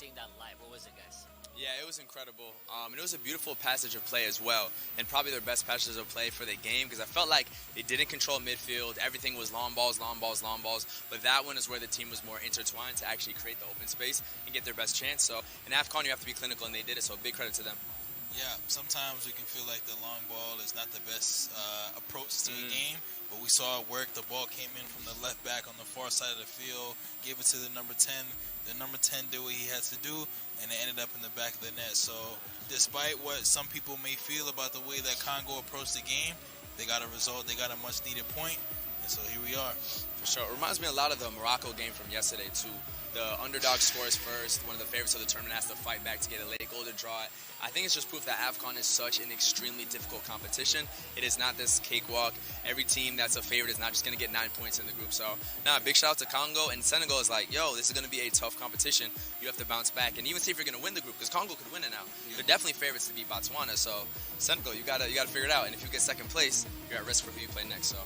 seeing that live. What was it, guys? Yeah, it was incredible. And it was a beautiful passage of play as well, and probably their best passages of play for the game, because I felt like they didn't control midfield. Everything was long balls, long balls, long balls. But that one is where the team was more intertwined to actually create the open space and get their best chance. So in AFCON, you have to be clinical, and they did it. So big credit to them. Yeah, sometimes we can feel like the long ball is not the best approach to the game, but we saw it work. The ball came in from the left back on the far side of the field, gave it to the number 10. The number 10 did what he had to do, and it ended up in the back of the net. So despite what some people may feel about the way that Congo approached the game, they got a result. They got a much-needed point, and so here we are. For sure. It reminds me a lot of the Morocco game from yesterday, too. The underdog scores first. One of the favorites of the tournament has to fight back to get a late goal to draw it. I think it's just proof that AFCON is such an extremely difficult competition. It is not this cakewalk. Every team that's a favorite is not just going to get 9 points in the group. So, big shout out to Congo. And Senegal is like, yo, this is going to be a tough competition. You have to bounce back and even see if you're going to win the group, because Congo could win it now. They're definitely favorites to beat Botswana. So, Senegal, you gotta figure it out. And if you get second place, you're at risk for who you play next. So.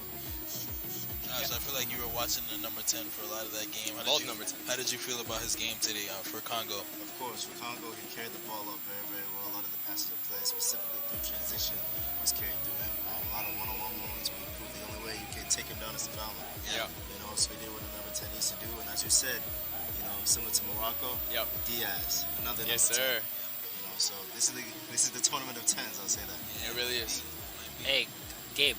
Guys, I feel like you were watching the number 10 for a lot of that game. Number 10. How did you feel about his game today for Congo? Of course, for Congo, he carried the ball up very, very well. A lot of the passes of play, specifically through transition, was carried through him. A lot of one-on-one moments where he proved the only way you can take him down is to foul him. Yeah. So he did what the number 10 needs to do. And as you said, similar to Morocco, Diaz, another number 10. Yes, sir. So this is the tournament of 10s, I'll say that. It really is. Hey, Gabe.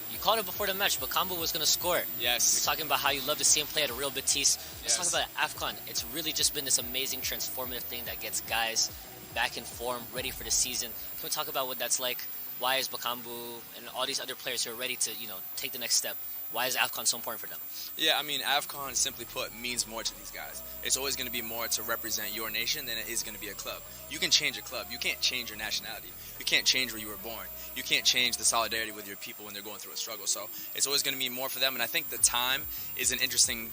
You called it before the match, but Kambu was going to score. Yes. You're talking about how you love to see him play at a Real Betis. Let's talk about AFCON. It's really just been this amazing transformative thing that gets guys back in form, ready for the season. Can we talk about what that's like? Why is Bakambu and all these other players who are ready to, take the next step? Why is AFCON so important for them? Yeah, AFCON, simply put, means more to these guys. It's always going to be more to represent your nation than it is going to be a club. You can change a club. You can't change your nationality. You can't change where you were born. You can't change the solidarity with your people when they're going through a struggle. So it's always going to mean more for them, and I think the time is an interesting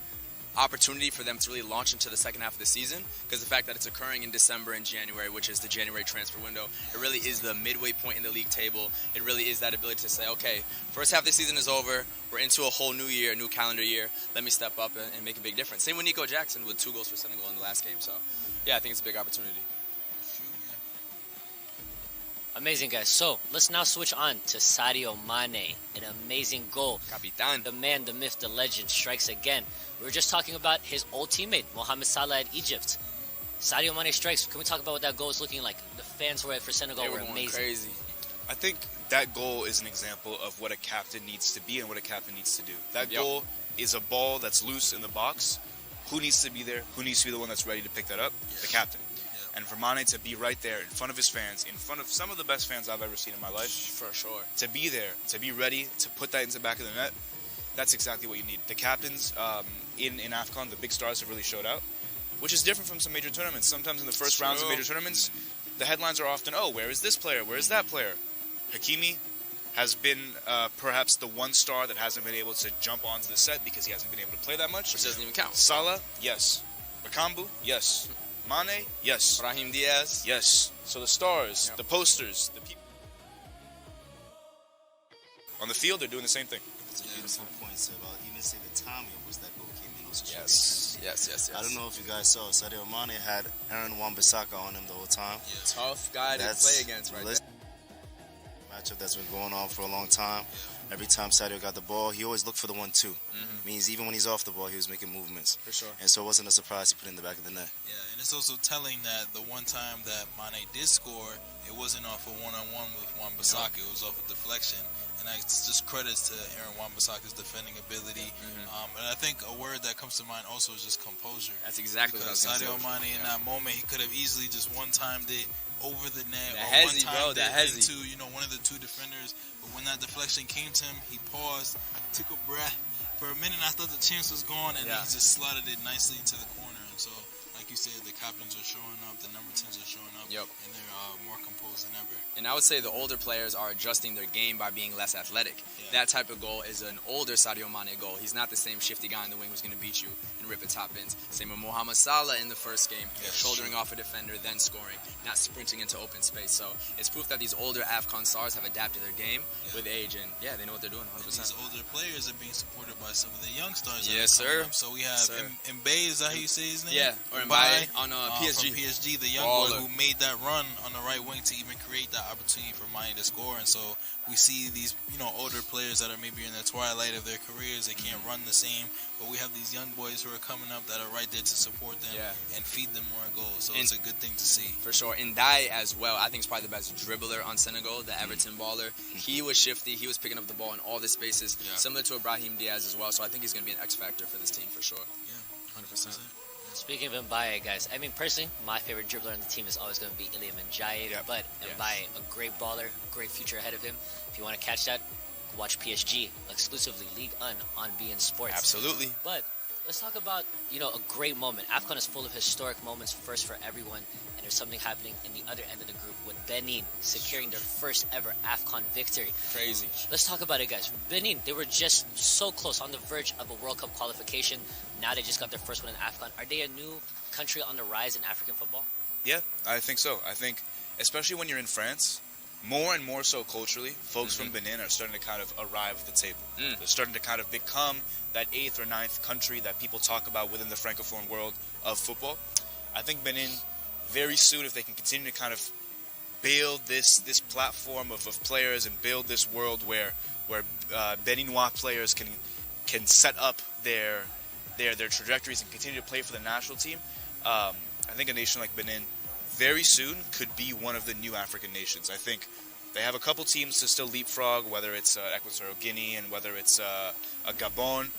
opportunity for them to really launch into the second half of the season, because the fact that it's occurring in December and January, which is the January transfer window, it really is the midway point in the league table. It really is that ability to say, okay, first half of the season is over, we're into a whole new year, a new calendar year, let me step up and make a big difference. Same with Nico Jackson with 2 goals for Senegal in the last game. So yeah, I think it's a big opportunity. Amazing, guys. So let's now switch on to Sadio Mané. An amazing goal. Capitan. The man, the myth, the legend strikes again. We were just talking about his old teammate, Mohamed Salah at Egypt. Sadio Mané strikes. Can we talk about what that goal is looking like? The fans for Senegal were amazing. Crazy. I think that goal is an example of what a captain needs to be and what a captain needs to do. That goal is a ball that's loose in the box. Who needs to be there? Who needs to be the one that's ready to pick that up? The captain. And for Mané to be right there in front of his fans, in front of some of the best fans I've ever seen in my life. For sure. To be there, to be ready, to put that into the back of the net, that's exactly what you need. The captains in AFCON, the big stars have really showed out, which is different from some major tournaments. Sometimes in the first rounds of major tournaments, the headlines are often, where is this player? Where is that player? Hakimi has been perhaps the one star that hasn't been able to jump onto the set because he hasn't been able to play that much. Which doesn't even count. Salah, yes. Bakambu, yes. Mané, yes. Brahim Diaz, yes. So the stars, the posters, the people on the field, they're doing the same thing. It's a beautiful point about even say the timing of which that goal came in. Yes. I don't know if you guys saw, Sadio Mané had Aaron Wan-Bissaka on him the whole time. Yeah. Tough guy to play against right there. Matchup that's been going on for a long time. Every time Sadio got the ball, he always looked for the 1-2. Means even when he's off the ball, he was making movements. For sure. And so it wasn't a surprise he put it in the back of the net. Yeah, and it's also telling that the one time that Mané did score, it wasn't off a one-on-one with Wan-Bissaka. It was off a deflection. And that's just credits to Aaron Wan-Bissaka's defending ability. And I think a word that comes to mind also is just composure. That's exactly what I was going to say. Sadio Mané in that moment, he could have easily just one-timed it over the net, one-timed it into one of the 2 defenders. But when that deflection came to him, he paused, took a breath. For a minute, I thought the chance was gone, and he just slotted it nicely into the corner. And so, like you said, the captains are showing up, the number 10s are showing up, and they're more composed than ever. And I would say the older players are adjusting their game by being less athletic. That type of goal is an older Sadio Mané goal. He's not the same shifty guy in the wing who's going to beat you and rip a top ins. Same with Mohamed Salah in the first game, shouldering off a defender, then scoring, not sprinting into open space. So it's proof that these older AFCON stars have adapted their game with age, and they know what they're doing 100%. And these older players are being supported by some of the young stars. Yes, sir. So we have Mbaye, is that how you say his name? Yeah, or Mbaye. Ndiaye on PSG. From PSG, the young Baller. boy who made that run on the right wing to even create that opportunity for Mané to score. And so we see these, older players that are maybe in the twilight of their careers. They can't run the same, but we have these young boys who are coming up that are right there to support them and feed them more goals. So it's a good thing to see. For sure. And Ndiaye as well, I think is probably the best dribbler on Senegal, the Everton baller. He was shifty. He was picking up the ball in all the spaces, similar to Ibrahim Diaz as well. So I think he's going to be an X factor for this team for sure. Yeah, 100%. Speaking of Mbaye, guys, I mean, personally, my favorite dribbler on the team is always going to be Iliam Ndiaye. But Mbaye, a great baller, great future ahead of him. If you want to catch that, watch PSG, exclusively Ligue 1 on beIN Sports. Absolutely. But let's talk about, a great moment. AFCON is full of historic moments, first for everyone. And there's something happening in the other end of the group with Benin securing their first ever AFCON victory. Crazy. Let's talk about it, guys. Benin, they were just so close, on the verge of a World Cup qualification. Now they just got their first one in AFCON. Are they a new country on the rise in African football? Yeah, I think so. I think, especially when you're in France, more and more so culturally, folks from Benin are starting to kind of arrive at the table. They're starting to kind of become that 8th or 9th country that people talk about within the Francophone world of football. I think Benin, very soon, if they can continue to kind of build this platform of players and build this world where Beninois players can set up their trajectories and continue to play for the national team, I think a nation like Benin very soon could be one of the new African nations. I think they have a couple teams to still leapfrog, whether it's Equatorial Guinea and whether it's a Gabon.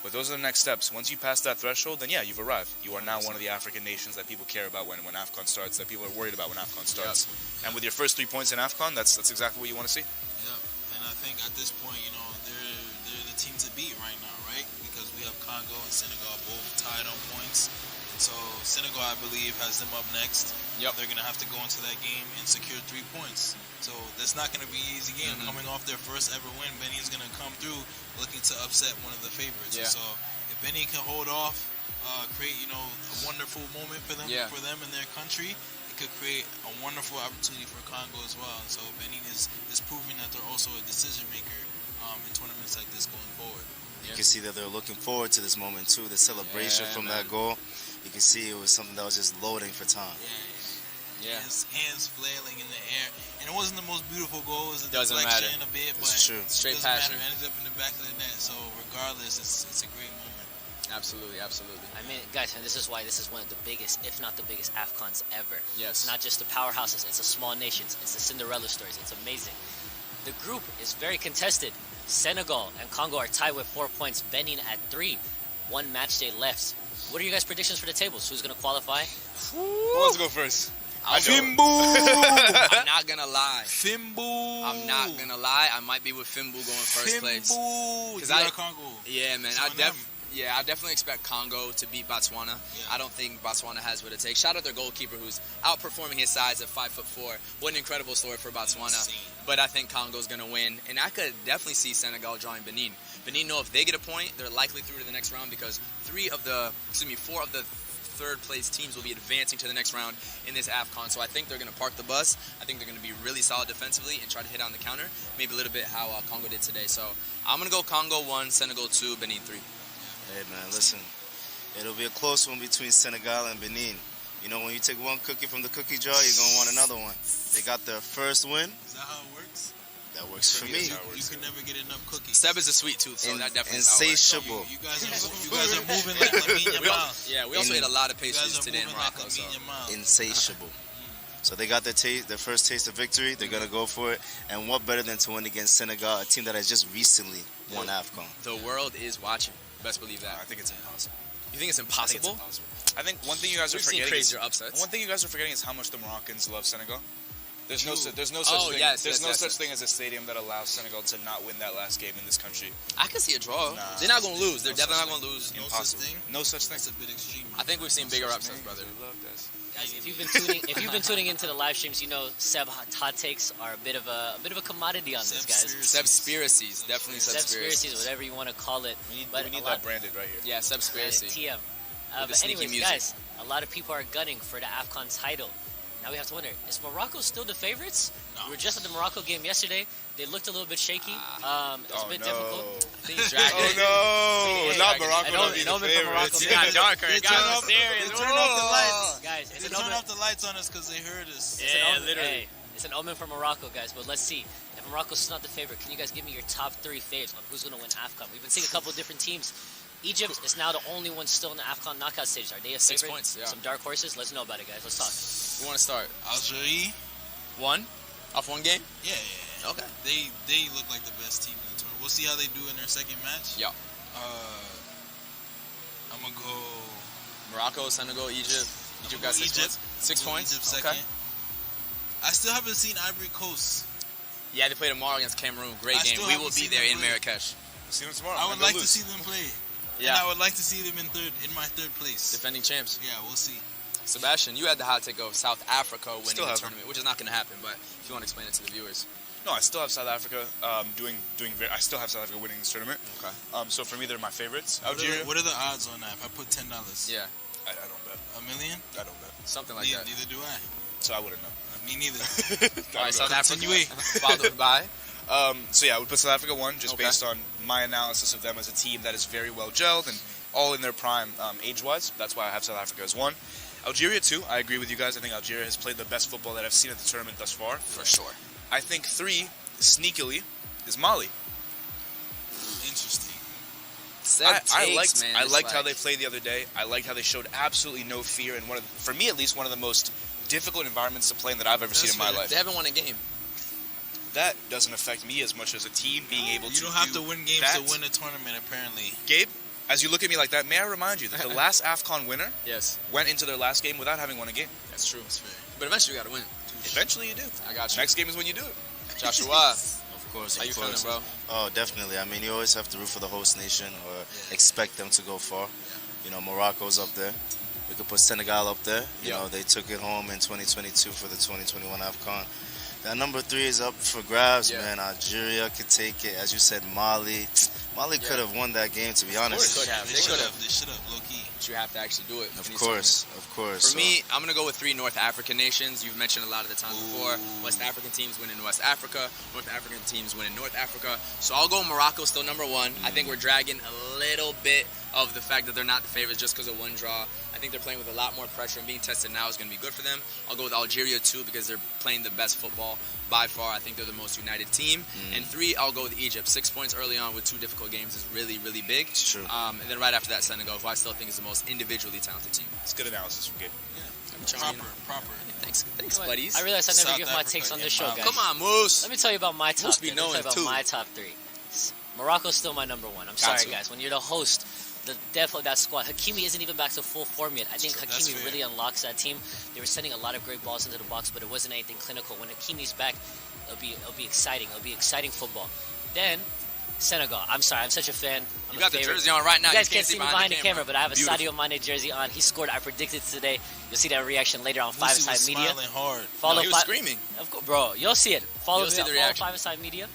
But those are the next steps. Once you pass that threshold, then you've arrived. You are now one of the African nations that people care about when AFCON starts, that people are worried about when AFCON starts. And with your first 3 points in AFCON, that's exactly what you want to see. Yeah, and I think at this point, they're the team to beat right now, right? Because we have Congo and Senegal both tied on points. So Senegal, I believe, has them up next. They're going to have to go into that game and secure 3 points. So that's not going to be an easy game. Coming off their first ever win, Benin is going to come through looking to upset one of the favorites. So if Benin can hold off, create a wonderful moment for them and their country, it could create a wonderful opportunity for Congo as well. And so Benin is proving that they're also a decision maker in tournaments like this going forward. You can see that they're looking forward to this moment too. The celebration from that goal. You can see it was something that was just loading for time. Hands flailing in the air. And it wasn't the most beautiful goal. It was a Doesn't deflection matter. a bit, but It's true. Straight it doesn't passion. matter. It ended up in the back of the net. So regardless, it's a great moment. Absolutely. I mean, guys, and this is why this is one of the biggest, if not the biggest, AFCONs ever. Yes. It's not just the powerhouses. It's the small nations. It's the Cinderella stories. It's amazing. The group is very contested. Senegal and Congo are tied with 4 points. Benin at 3. 1 match day left. What are your guys' predictions for the tables? Who's going to qualify? Who wants to go first? Fimbu! I'm not going to lie. Fimbu! I'm not going to lie. I might be with Fimbu going first place. Fimbu! Congo. Yeah, man. I definitely expect Congo to beat Botswana. I don't think Botswana has what it takes. Shout out their goalkeeper who's outperforming his size at 5'4". What an incredible story for Botswana. But I think Congo's going to win. And I could definitely see Senegal drawing Benin. Benin know if they get a point, they're likely through to the next round because 4 of the third place teams will be advancing to the next round in this AFCON. So I think they're going to park the bus. I think they're going to be really solid defensively and try to hit on the counter. Maybe a little bit how Congo did today. So I'm going to go Congo 1, Senegal 2, Benin 3. Hey man, listen, it'll be a close one between Senegal and Benin. When you take one cookie from the cookie jar, you're going to want another one. They got their first win. Is that how it works? That works for me. You can never get enough cookies. Seb is a sweet tooth, so that definitely is how it works. Insatiable. You guys are moving like Lamine Yamal. Yeah, we also ate a lot of pastries today in Morocco. Insatiable. So they got their first taste of victory. They're going to go for it. And what better than to win against Senegal, a team that has just recently won AFCON. The world is watching. Best believe that. I think it's impossible. You think it's impossible? I think one thing you guys are We've seen forgetting crazier upsets. One thing you guys are forgetting is how much the Moroccans love Senegal. There's no such thing as a stadium that allows Senegal to not win that last game in this country. I can see a draw. They're not going to lose. They're definitely not going to lose. Impossible. No such thing. That's a bit extreme. I think we've seen bigger upsets, brother. Guys, if you've been tuning into the live streams, Seb hot takes are a bit of a commodity on this, guys. Sebspiracies, definitely Sebspiracies. Whatever you want to call it. We need that branded right here. Yeah, Sebspiracy. TM. But anyways, guys, a lot of people are gunning for the AFCON title. Now we have to wonder, is Morocco still the favorites? No. We were just at the Morocco game yesterday. They looked a little bit shaky. It's a bit difficult. I think he's dragging. Oh no! Hey, Not Morocco. an omen for Morocco. It got darker. It got They mysterious. turned off the lights. Guys, They turned off the lights on us because they heard us. Hey, it's an omen for Morocco, guys. But let's see. If Morocco's not the favorite, can you guys give me your top 3 faves on who's going to win AFCON? We've been seeing a couple of different teams. Egypt is now the only one still in the AFCON knockout stage. Are they a 6 favorite? points, yeah. Some dark horses? Let's know about it, guys. Let's talk. Who want to start? Algeria. One? Off one game? Yeah. Okay. They look like the best team in the tournament. We'll see how they do in their second match. Yeah. I'm gonna go Morocco, Senegal, Egypt. Egypt got 6 points. 6 points? Egypt second. I still haven't seen Ivory Coast. Yeah, they play tomorrow against Cameroon. Great game. still We will haven't be seen there them in play. Marrakesh. See them tomorrow. I would like to see them play. Yeah. And I would like to see them in my third place. Defending champs. Yeah, we'll see. Sebastian, you had the hot take of South Africa winning Still the have tournament, which is not going to happen, but if you want to explain it to the viewers. No, I still have South Africa I still have South Africa winning this tournament. Okay. So for me, they're my favorites. What Algeria. are the odds on that? If I put $10, Yeah, I don't bet. $1 million? I don't bet. something like that. Neither do I. So I wouldn't know. Me neither. All right, South Africa, Continue. followed by. So yeah, I would put South Africa 1 just Okay. based on my analysis of them as a team that is very well gelled and all in their prime age-wise. That's why I have South Africa as 1. Algeria 2. I agree with you guys. I think Algeria has played the best football that I've seen at the tournament thus far. For sure. I think 3, sneakily, is Mali. Interesting. I liked how they played the other day. I liked how they showed absolutely no fear in for me at least, one of the most difficult environments to play in that I've ever seen in my life. They haven't won a game. That doesn't affect me as much as a team being able to. You don't have to win games that. to win a tournament, apparently. Gabe, as you look at me like that, may I remind you that the last AFCON winner Yes, went into their last game without having won a game. that's true. That's fair. But eventually you got to win. Eventually you do. I got you. Next game is when you do it. Joshua, Of course, how you of feeling, course. bro? Oh, definitely. I mean, you always have to root for the host nation or expect them to go far. You know, Morocco's up there. We could put Senegal up there. You know, they took it home in 2022 for the 2021 AFCON. That number 3 is up for grabs, man. Algeria could take it. As you said, Mali. Mali could have won that game, to be honest. They could have. They should have, low key. But you have to actually do it. Of course. For me, I'm going to go with 3 North African nations. You've mentioned a lot of the time before. West African teams win in West Africa. North African teams win in North Africa. So I'll go Morocco, still number 1. I think we're dragging a little bit of the fact that they're not the favorites just because of one draw. I think they're playing with a lot more pressure, and being tested now is going to be good for them. I'll go with Algeria 2 because they're playing the best football by far. I think they're the most united team. And 3, I'll go with Egypt. 6 points early on with 2 difficult games is really, really big. It's true. And then right after that, Senegal, who I still think is the most individually talented team. It's good analysis from Gabe. Proper. Thanks, buddies. I realize I never South give my Africa takes on and this show, Mali. guys. Come on, Moose. Let me tell you about my top Must be 3. Let me knowing tell you about too. my top 3. Morocco's still my number 1. I'm sorry, to. guys. When you're the host, the depth of that squad. Hakimi isn't even back to full form yet. I think That's Hakimi fair. really unlocks that team. They were sending a lot of great balls into the box, but it wasn't anything clinical. When Hakimi's back, it'll be exciting. It'll be exciting football. Then Senegal. I'm sorry. I'm such a fan. I'm You a got the favorite. jersey on right now. You guys can't see me behind the camera, but I have a Beautiful. Sadio Mané jersey on. He scored. I predicted today. You'll see that reaction later on Lucy was 5-Side Media. smiling hard. Follow No, he was Fi- screaming. Of course, bro. You'll see it. Follow You'll see the follow reaction. 5-Side Media.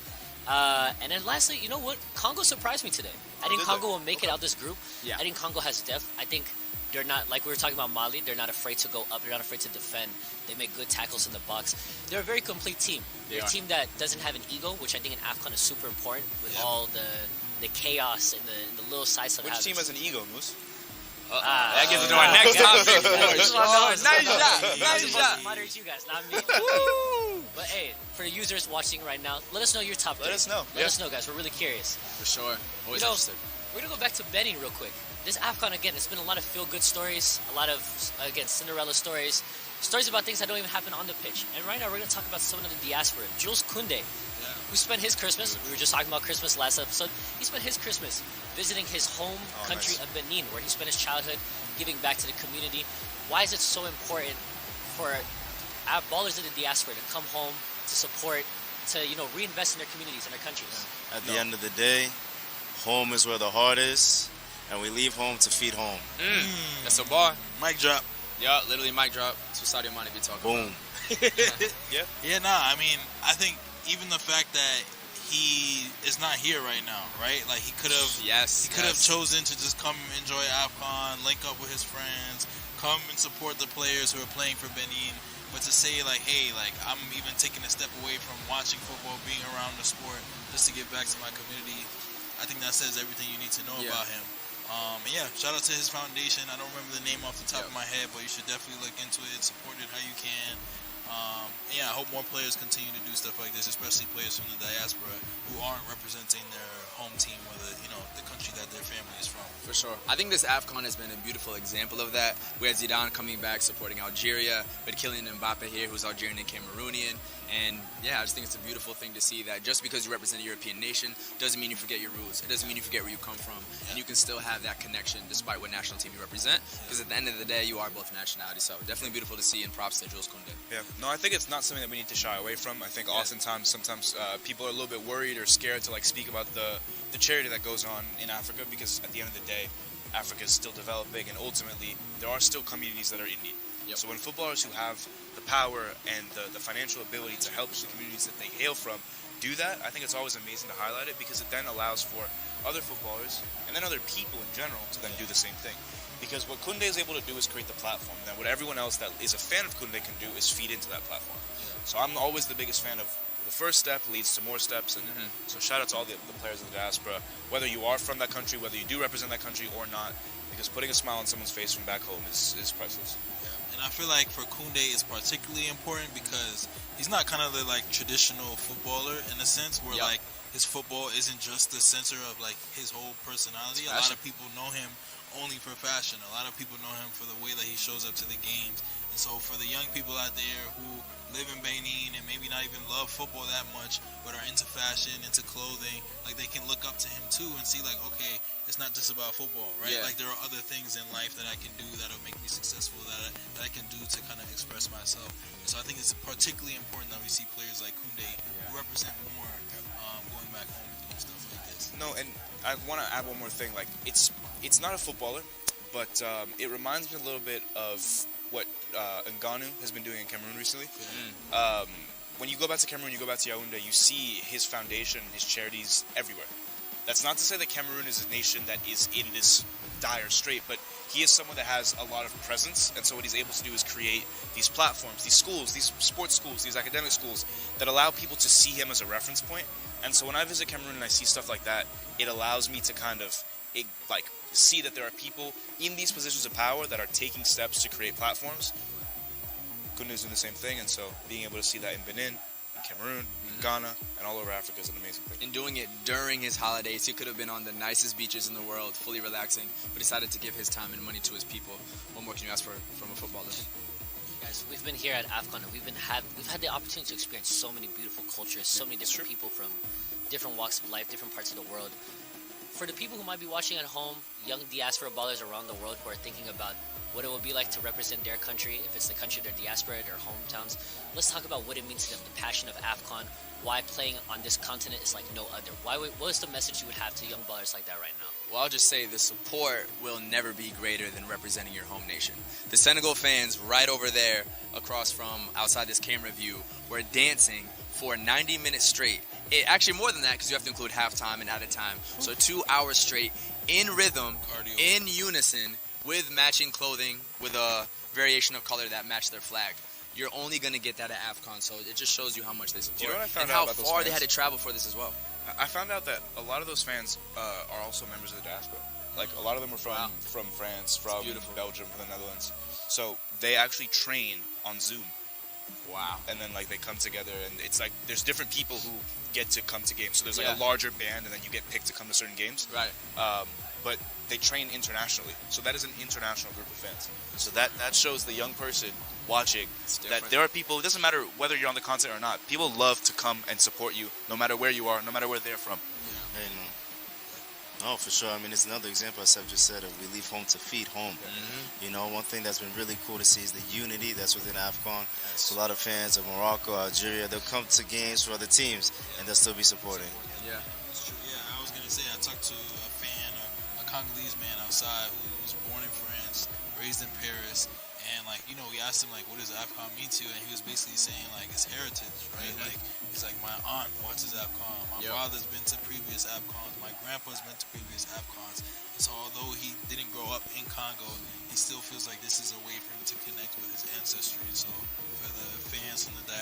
And then lastly, you know what? Congo surprised me today. I think Did Congo they? will make it out this group. Yeah. I think Congo has depth. I think they're not, like we were talking about Mali, they're not afraid to go up. They're not afraid to defend. They make good tackles in the box. They're a very complete team. They're a team that doesn't have an ego, which I think in AFCON is super important with all the chaos and the little sides that Which happens. team has an ego, Moose? That gives it to our next topic. This is what I know. Nice shot. I'm Nice supposed shot. to moderate you guys, not me. But hey, for the users watching right now, let us know your top 3. Let us know. Let us know, guys. We're really curious. For sure. Always You know, interested. We're going to go back to Benin real quick. This AFCON, again, it's been a lot of feel-good stories, a lot of, again, Cinderella stories, stories about things that don't even happen on the pitch. And right now, we're going to talk about someone in the diaspora, Jules Koundé, who spent his Christmas, we were just talking about Christmas last episode, he spent his Christmas visiting his home country of Benin, where he spent his childhood giving back to the community. Why is it so important for our ballers in the diaspora to come home, to support, to, you know, reinvest in their communities and their countries? At the end of the day, home is where the heart is, and we leave home to feed home. That's a bar. Mic drop. Yeah, literally mic drop. That's what Sadio Mané be talking Boom. Yeah, I mean, I think even the fact that he is not here right now, right? Like he could have, Yes. he could have chosen to just come enjoy AFCON, link up with his friends, come and support the players who are playing for Benin. But to say like, hey, like I'm even taking a step away from watching football, being around the sport, just to give back to my community, I think that says everything you need to know about him. And yeah, shout out to his foundation. I don't remember the name off the top of my head, but you should definitely look into it, support it how you can. Yeah, I hope more players continue to do stuff like this, especially players from the diaspora who aren't representing their home team or the country that their family is from. For sure. I think this AFCON has been a beautiful example of that. We had Zidane coming back supporting Algeria, with Kylian Mbappe here, who's Algerian and Cameroonian. And yeah, I just think it's a beautiful thing to see that just because you represent a European nation doesn't mean you forget your roots. It doesn't mean you forget where you come from. And you can still have that connection despite what national team you represent. Because at the end of the day, you are both nationalities. So definitely beautiful to see, and props to Jules Koundé. Yeah. No, I think it's not something that we need to shy away from. I think oftentimes, sometimes people are a little bit worried or scared to like speak about the charity that goes on in Africa, because at the end of the day, Africa is still developing, and ultimately there are still communities that are in need. So when footballers who have the power and the financial ability to help the communities that they hail from do that, I think it's always amazing to highlight it, because it then allows for other footballers and then other people in general to then do the same thing. Because what Koundé is able to do is create the platform. Then what everyone else that is a fan of Koundé can do is feed into that platform. So I'm always the biggest fan of the first step leads to more steps, and so shout out to all the players in the diaspora, whether you are from that country, whether you do represent that country or not, because putting a smile on someone's face from back home is priceless. And I feel like for Koundé it's particularly important because he's not kind of the like traditional footballer in a sense where like his football isn't just the center of like his whole personality. A lot of people know him only for fashion. A lot of people know him for the way that he shows up to the games. And so for the young people out there who live in Benin and maybe not even love football that much, but are into fashion, into clothing, like they can look up to him too and see like, okay, it's not just about football, right? Like there are other things in life that I can do that'll make me successful, that I can do to kind of express myself. And so I think it's particularly important that we see players like Koundé who represent more going back home and doing stuff like this. No, and I want to add one more thing. Like it's not a footballer, but it reminds me a little bit of what Ngannou has been doing in Cameroon recently. When you go back to Cameroon, you go back to Yaoundé, you see his foundation, his charities everywhere. That's not to say that Cameroon is a nation that is in this dire strait, but he is someone that has a lot of presence, and so what he's able to do is create these platforms, these schools, these sports schools, these academic schools that allow people to see him as a reference point. And so when I visit Cameroon and I see stuff like that, it allows me to kind of see that there are people in these positions of power that are taking steps to create platforms. Koundé is doing the same thing, and so being able to see that in Benin, in Cameroon, in Ghana, and all over Africa is an amazing thing. And doing it during his holidays, he could have been on the nicest beaches in the world, fully relaxing, but decided to give his time and money to his people. What more can you ask for from a footballer? Guys, we've been here at AFCON, and we've had the opportunity to experience so many beautiful cultures, so many different people from different walks of life, different parts of the world. For the people who might be watching at home, young diaspora ballers around the world who are thinking about what it will be like to represent their country, if it's the country of their diaspora, their hometowns, let's talk about what it means to them, the passion of AFCON, why playing on this continent is like no other. What is the message you would have to young ballers like that right now? Well, I'll just say the support will never be greater than representing your home nation. The Senegal fans right over there, across from outside this camera view, were dancing for 90 minutes straight. Actually, more than that, because you have to include halftime and added time. So 2 hours straight, in rhythm, in unison, with matching clothing, with a variation of color that matched their flag. You're only going to get that at AFCON, so it just shows you how much they support. Do you know what I found and out how about those far fans? they had to travel for this as well. I found out that a lot of those fans are also members of the diaspora. Like, a lot of them are from France, from Belgium, from the Netherlands. So they actually train on Zoom. Wow. And then, like, they come together, and it's like there's different people who get to come to games. So there's, like, a larger band, and then you get picked to come to certain games. Right. But they train internationally. So that is an international group of fans. So that shows the young person watching that there are people, it doesn't matter whether you're on the continent or not, people love to come and support you, no matter where you are, no matter where they're from. Yeah. Hey, no. Oh, for sure. I mean, it's another example, as I've just said, of we leave home to feed home. You know, one thing that's been really cool to see is the unity that's within AFCON. So a lot of fans of Morocco, Algeria, they'll come to games for other teams, and they'll still be supporting. Yeah. That's true. Yeah, I was going to say, I talked to a fan, a Congolese man outside who was born in France, raised in Paris, and, like, you know, we asked him, like, what does AFCON mean to you? And he was basically saying, like, it's heritage, right? Like, he's like, my aunt watches AFCON. My father's been to previous AFCONs. My grandpa's been to previous AFCONs. And so although he didn't grow up in Congo, he still feels like this is a way for him to connect with his ancestry. So for the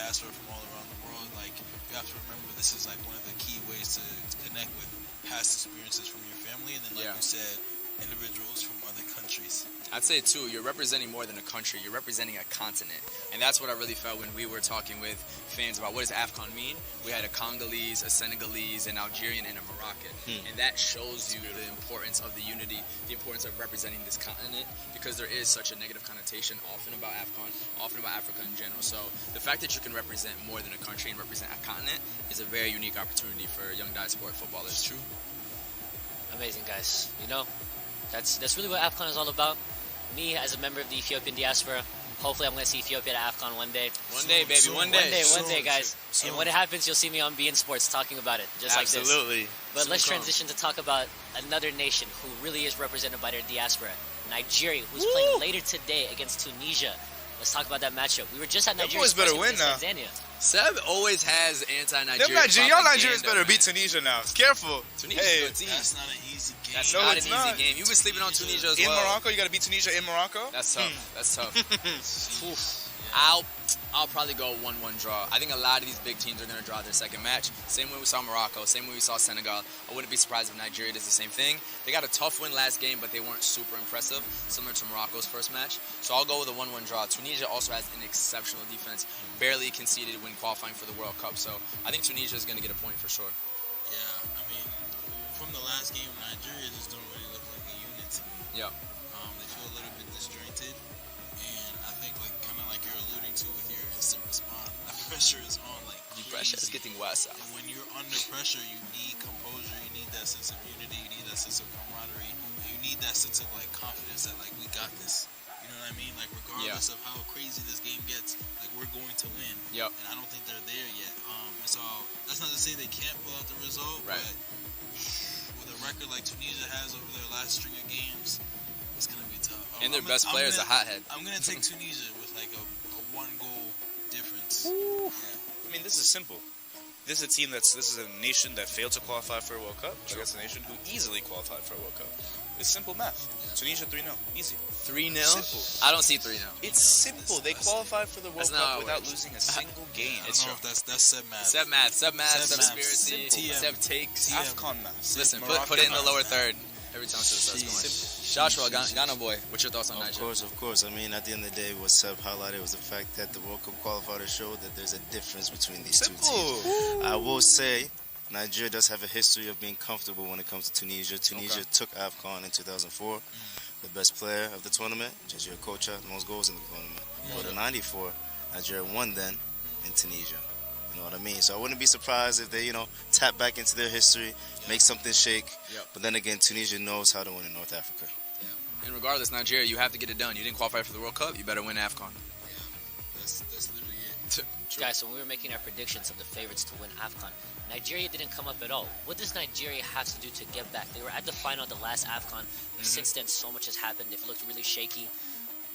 diaspora from all around the world, like, you have to remember this is like one of the key ways to connect with past experiences from your family, and then, like you said, individuals from other countries. I'd say too, you're representing more than a country, you're representing a continent. And that's what I really felt when we were talking with fans about what does AFCON mean. We had a Congolese, a Senegalese, an Algerian, and a Moroccan. And that shows you the importance of the unity, the importance of representing this continent, because there is such a negative connotation often about AFCON, often about Africa in general. So the fact that you can represent more than a country and represent a continent is a very unique opportunity for young diaspora footballers. It's true. Amazing, guys. You know, that's really what AFCON is all about. Me, as a member of the Ethiopian diaspora, hopefully I'm going to see Ethiopia at AFCON one day. One day, baby, one day. One day, guys. And when it happens, you'll see me on beIN Sports talking about it, just like this. Absolutely. But let's transition to talk about another nation who really is represented by their diaspora, Nigeria, who's playing later today against Tunisia. Let's talk about that matchup. We were just at Nigeria. Boys better win now. Tanzania. Seb always has anti-Nigeria. Y'all Nigerians better beat Tunisia now. Careful. Tunisia's good team. That's not an easy game. That's not an easy game. You've been sleeping on Tunisia as well. In Morocco, you got to beat Tunisia in Morocco. That's tough. That's tough. I'll probably go 1-1 draw. I think a lot of these big teams are going to draw their second match. Same way we saw Morocco. Same way we saw Senegal. I wouldn't be surprised if Nigeria does the same thing. They got a tough win last game, but they weren't super impressive, similar to Morocco's first match. So I'll go with a 1-1 draw. Tunisia also has an exceptional defense. Barely conceded when qualifying for the World Cup. So I think Tunisia is going to get a point for sure. Yeah, I mean, from the last game, Nigeria just don't really look like a unit to me. Yeah. They feel a little bit disjointed, and I think, like, kind of like you're alluding to with your instant response, the pressure is on, like, The pressure is getting worse. And when you're under pressure, you need composure, you need that sense of unity, you need that sense of camaraderie, and you need that sense of, like, confidence that, like, we got this. You know what I mean? Like, regardless of how crazy this game gets, like, we're going to win. Yep. And I don't think they're there yet. So that's not to say they can't pull out the result, Right. but with a record like Tunisia has over their last string of games, it's going to be tough. And their best player is a hothead. I'm going to take Tunisia with, like, a one-goal difference. I mean, this is simple. This is a nation that failed to qualify for a World Cup against a nation who easily qualified for a World Cup. It's simple math. Tunisia 3-0. Easy. 3-0? Simple. I don't see 3-0. It's simple. They qualified for the World Cup without losing a single game. I don't know if that's Seb math. Seb math, Seb conspiracy, Simple. Seb takes. AFCON math. Listen, put it in the lower third every time it starts going. Joshua, Ghana boy, what's your thoughts on Nigeria? Of course. I mean, at the end of the day, what Seb highlighted was the fact that the World Cup qualifiers showed that there's a difference between these two teams. I will say, Nigeria does have a history of being comfortable when it comes to Tunisia. Tunisia took AFCON in 2004. The best player of the tournament, Jajir Kocha, the most goals in the tournament. But in 94, Nigeria won then in Tunisia. You know what I mean? So I wouldn't be surprised if they, tap back into their history, make something shake. But then again, Tunisia knows how to win in North Africa. And regardless, Nigeria, you have to get it done. You didn't qualify for the World Cup, you better win AFCON. That's literally it. Guys, so when we were making our predictions of the favorites to win AFCON, Nigeria didn't come up at all. What does Nigeria have to do to get back? They were at the final of the last AFCON. Since then, so much has happened. They've looked really shaky.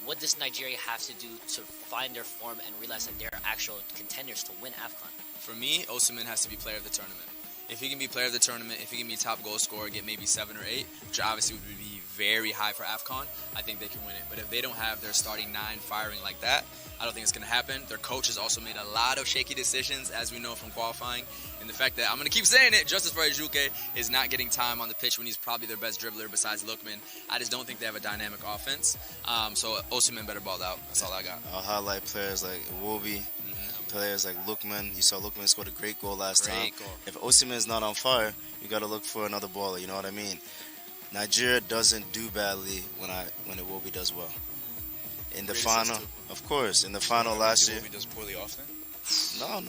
What does Nigeria have to do to find their form and realize that they're actual contenders to win AFCON? For me, Osimhen has to be player of the tournament. If he can be player of the tournament, if he can be top goal scorer, get maybe 7 or 8, which obviously would be very high for AFCON, I think they can win it. But if they don't have their starting 9 firing like that, I don't think it's going to happen. Their coach has also made a lot of shaky decisions, as we know from qualifying. And the fact that, I'm going to keep saying it, Justice for Ejuke is not getting time on the pitch when he's probably their best dribbler besides Lookman. I just don't think they have a dynamic offense. So Osimhen better ball out. That's all I got. I'll highlight players like Iwobi, players like Lookman. You saw Lookman scored a great goal last time. If Osimhen is not on fire, you got to look for another baller. You know what I mean? Nigeria doesn't do badly when Iwobi does well. In the final, of course, in the final last year. Iwobi does poorly often? No.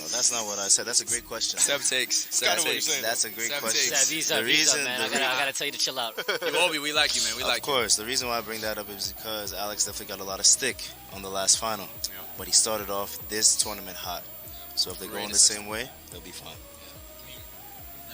That's not what I said. That's a great question. Seb takes. That's a great question. Seb, ease up, man. I gotta tell you to chill out. Iwobi, we like you, man. We like you. Of course. The reason why I bring that up is because Alex definitely got a lot of stick on the last final. But he started off this tournament hot. So if they go in the same way, they'll be fine. I mean,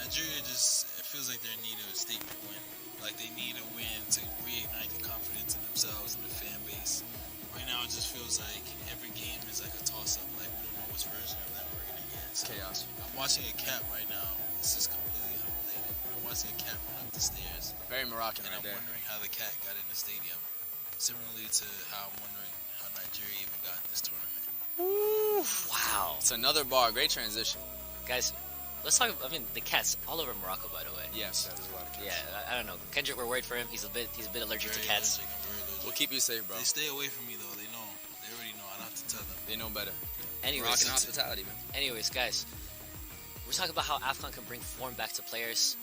Nigeria it feels like they're in need of a statement win. Like, they need a win to reignite the confidence in themselves and the fan base. Right now, it just feels like every game is like a toss-up. Like, we don't know which version of that we're going to get. So Chaos. I'm watching a cat right now. This is completely unrelated. I'm watching a cat run up the stairs. Very Moroccan And right I'm there. wondering how the cat got in the stadium. Similarly to how I'm wondering how Nigeria even got in this tournament. Wow. It's another bar. Great transition. Guys, let's talk. I mean, the cats all over Morocco, by the way. Yes. There's a lot of cats. Yeah, I don't know. Kendrick, we're worried for him. He's a bit allergic to Very cats. allergic, I'm very allergic. We'll keep you safe, bro. They stay away from me though. They know. They already know. I don't have to tell them. They know better. Anyways, Moroccan hospitality, man. Anyways, guys, we're talking about how AFCON can bring form back to players.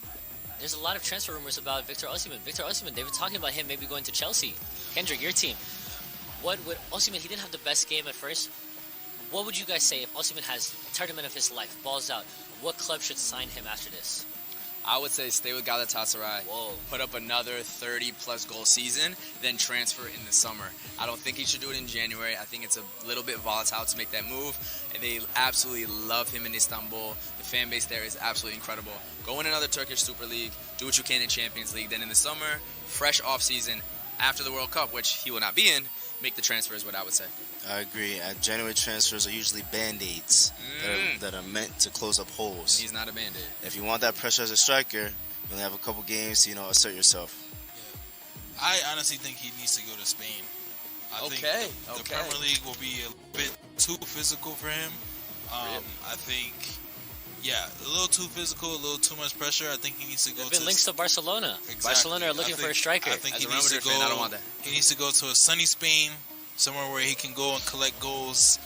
There's a lot of transfer rumors about Victor Osimhen. Victor Osimhen, they were talking about him maybe going to Chelsea. Kendrick, your team. What would Osimhen? He didn't have the best game at first. What would you guys say if Osimhen has a tournament of his life, balls out? What club should sign him after this? I would say stay with Galatasaray. Whoa. Put up another 30-plus goal season, then transfer in the summer. I don't think he should do it in January. I think it's a little bit volatile to make that move. And they absolutely love him in Istanbul. The fan base there is absolutely incredible. Go in another Turkish Super League. Do what you can in Champions League. Then in the summer, fresh off-season, after the World Cup, which he will not be in, make the transfer is what I would say. I agree. January transfers are usually band-aids that are meant to close up holes. He's not a Band-Aid. If you want that pressure as a striker, you only have a couple games to, assert yourself. Yeah. I honestly think he needs to go to Spain. I think the Premier League will be a bit too physical for him. Really? I think, a little too physical, a little too much pressure. I think he needs to go There's been links to Barcelona. Exactly. Barcelona are looking for a striker. I think As he a needs to Real Madrid go. fan, I don't want that. He needs to go to a sunny Spain, somewhere where he can go and collect goals,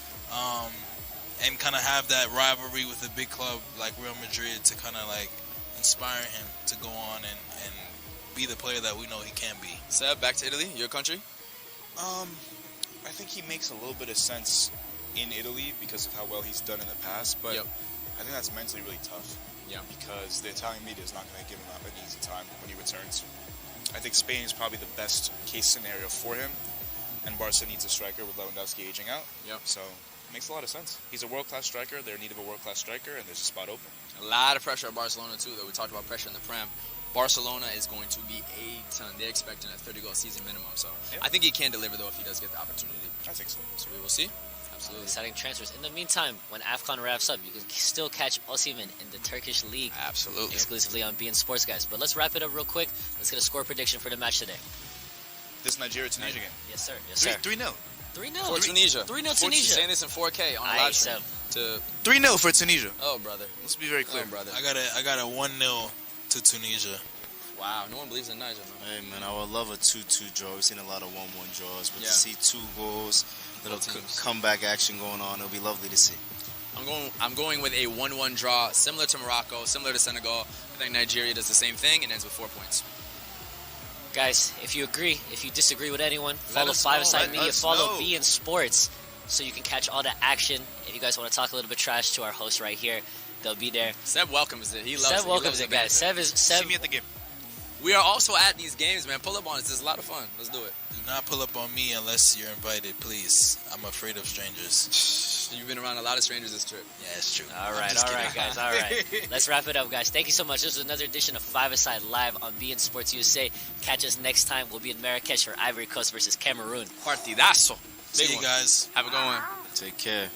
and kind of have that rivalry with a big club like Real Madrid to kind of like inspire him to go on and be the player that we know he can be. Seb, back to Italy, your country. I think he makes a little bit of sense in Italy because of how well he's done in the past, but Yep. I think that's mentally really tough. Yeah. Because the Italian media is not going to give him an easy time when he returns. I think Spain is probably the best case scenario for him, and Barca needs a striker with Lewandowski aging out. Yep. So it makes a lot of sense. He's a world-class striker. They're in need of a world-class striker, and there's a spot open. A lot of pressure at Barcelona, too, though. We talked about pressure in the Prem. Barcelona is going to be a ton. They're expecting a 30-goal season minimum. So I think he can deliver, though, if he does get the opportunity. I think so. So we will see. Absolutely. Exciting transfers. In the meantime, when AFCON wraps up, you can still catch Osimhen in the Turkish League. Absolutely. Exclusively on beIN Sports, guys. But let's wrap it up real quick. Let's get a score prediction for the match today. This Nigeria-Tunisia game. Yes, sir. Yes, sir. 3-0. 3-0. For Tunisia. 3-0 Tunisia. Saying this in 4K on a Aye, live stream. Seb. 3-0 for Tunisia. Oh, brother. Let's be very clear. Oh, brother. I got a 1-0 to Tunisia. Wow. No one believes in Niger, man. Hey, man, I would love a 2-2 draw. We've seen a lot of 1-1 draws, but Yeah. to see 2 goals, little teams. comeback action going on, it'll be lovely to see. I'm going with a 1-1 draw, similar to Morocco, similar to Senegal. I think Nigeria does the same thing and ends with 4 points. Guys, if you agree, if you disagree with anyone, follow us know. 5ASIDE Let Media, us follow know. beIN Sports, so you can catch all the action. If you guys want to talk a little bit trash to our host right here, they'll be there. Seb welcomes it. He loves it. Seb He welcomes loves it, the guys. banter. Seb See me at the game. We are also at these games, man. Pull up on us. It's a lot of fun. Let's do it. Do not pull up on me unless you're invited, please. I'm afraid of strangers. You've been around a lot of strangers this trip. Yeah, it's true. All I'm right, just all right, kidding. guys, all right. Let's wrap it up, guys. Thank you so much. This was another edition of 5ASIDE Live on beIN Sports USA. Catch us next time. We'll be in Marrakesh for Ivory Coast versus Cameroon. Partidazo. See Big you one. guys. Have a good one. Take care.